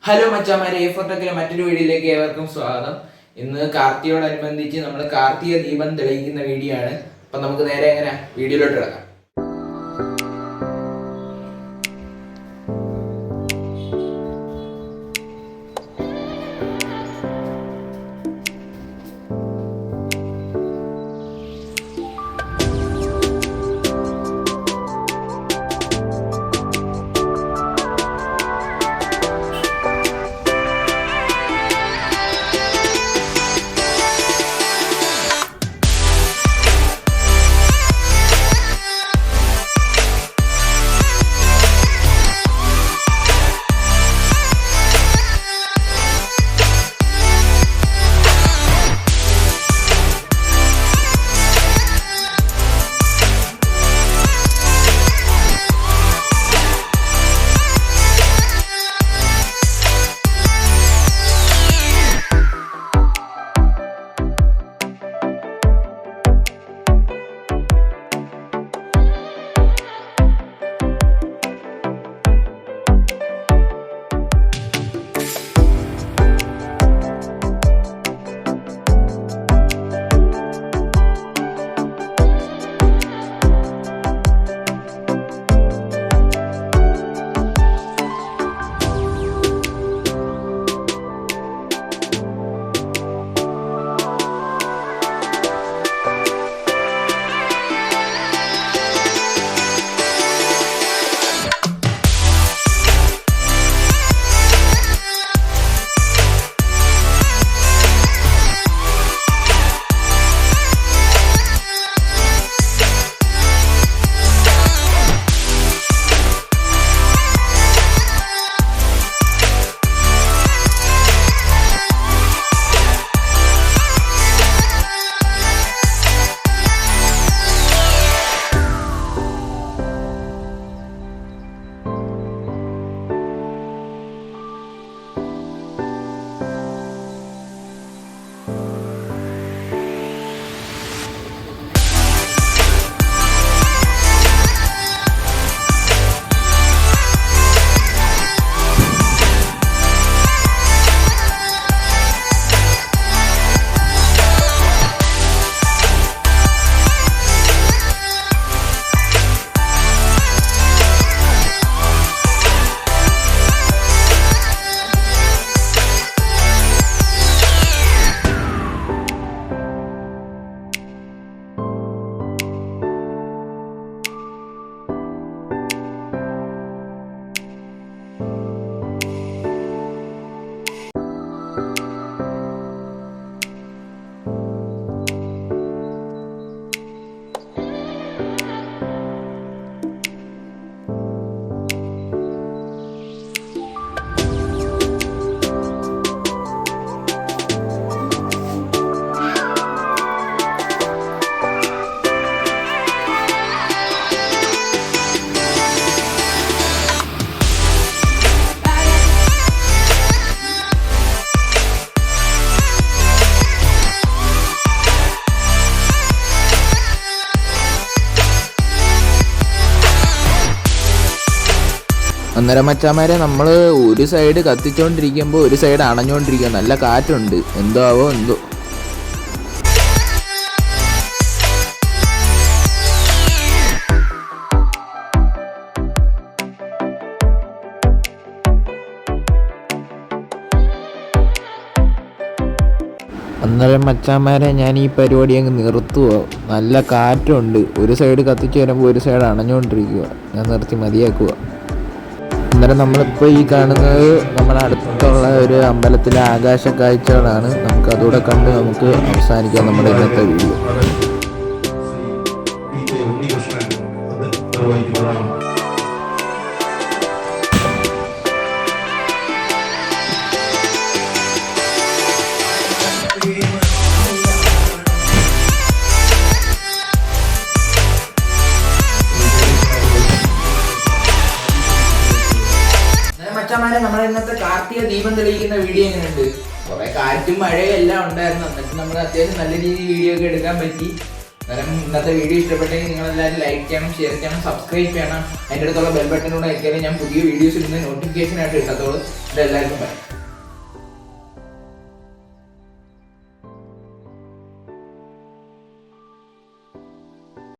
Hello മച്ചാമാരെ, A4Techലെ മറ്റൊരു വീഡിയോയിലേക്ക് ഏവർക്കും സ്വാഗതം. ഇന്ന് കാർത്തിയോടനുബന്ധിച്ച് നമ്മൾ കാർത്തിക ദീപം തെളിയിക്കുന്ന വീഡിയോ ആണ്. അപ്പം നമുക്ക് നേരെ എങ്ങനെ വീഡിയോയിലോട്ട് കിടക്കാം. അന്നേരം മച്ചാമാരെ, നമ്മൾ ഒരു സൈഡ് കത്തിച്ചോണ്ടിരിക്കുമ്പോൾ ഒരു സൈഡ് അണഞ്ഞോണ്ടിരിക്കുക. നല്ല കാറ്റുണ്ട്, എന്തോ ആവോ എന്തോ. അന്നേരം മച്ചാമാരെ, ഞാൻ ഈ പരിപാടി അങ്ങ് നിർത്തുക. നല്ല കാറ്റുണ്ട്, ഒരു സൈഡ് കത്തിച്ച് വരുമ്പോൾ ഒരു സൈഡ് അണഞ്ഞുകൊണ്ടിരിക്കുക. ഞാൻ നിർത്തി മതിയാക്കുക. അന്നേരം നമ്മളിപ്പോൾ ഈ കാണുന്നത് നമ്മുടെ അടുത്തുള്ള ഒരു അമ്പലത്തിലെ ആകാശ കാഴ്ചകളാണ്. നമുക്ക് അതുകൂടെ കണ്ട് നമുക്ക് അവസാനിക്കാം നമ്മുടെ ഇന്നത്തെ വീഡിയോ. നമ്മുടെ ഇന്നത്തെ കാർത്തിക ദീപം തെളിയിക്കുന്ന വീഡിയോ എങ്ങനെയുണ്ട്? കുറെ കാറ്റും മഴയും എല്ലാം ഉണ്ടായിരുന്നു. എന്നിട്ട് നമ്മൾ അത്യാവശ്യം നല്ല രീതിയിൽ വീഡിയോ ഒക്കെ എടുക്കാൻ പറ്റി. അന്നേരം ഇന്നത്തെ വീഡിയോ ഇഷ്ടപ്പെട്ടെങ്കിൽ നിങ്ങളെല്ലാവരും ലൈക്ക് ചെയ്യണം, ഷെയർ ചെയ്യണം, സബ്സ്ക്രൈബ് ചെയ്യണം. അതിൻ്റെ അടുത്തുള്ള ബെൽ ബട്ടനോട് എത്തിയാലും ഞാൻ പുതിയ വീഡിയോസ് ഇടുന്ന നോട്ടിഫിക്കേഷൻ ആയിട്ട് കിട്ടത്തുള്ളൂ. ഇതെല്ലാവർക്കും ബൈ.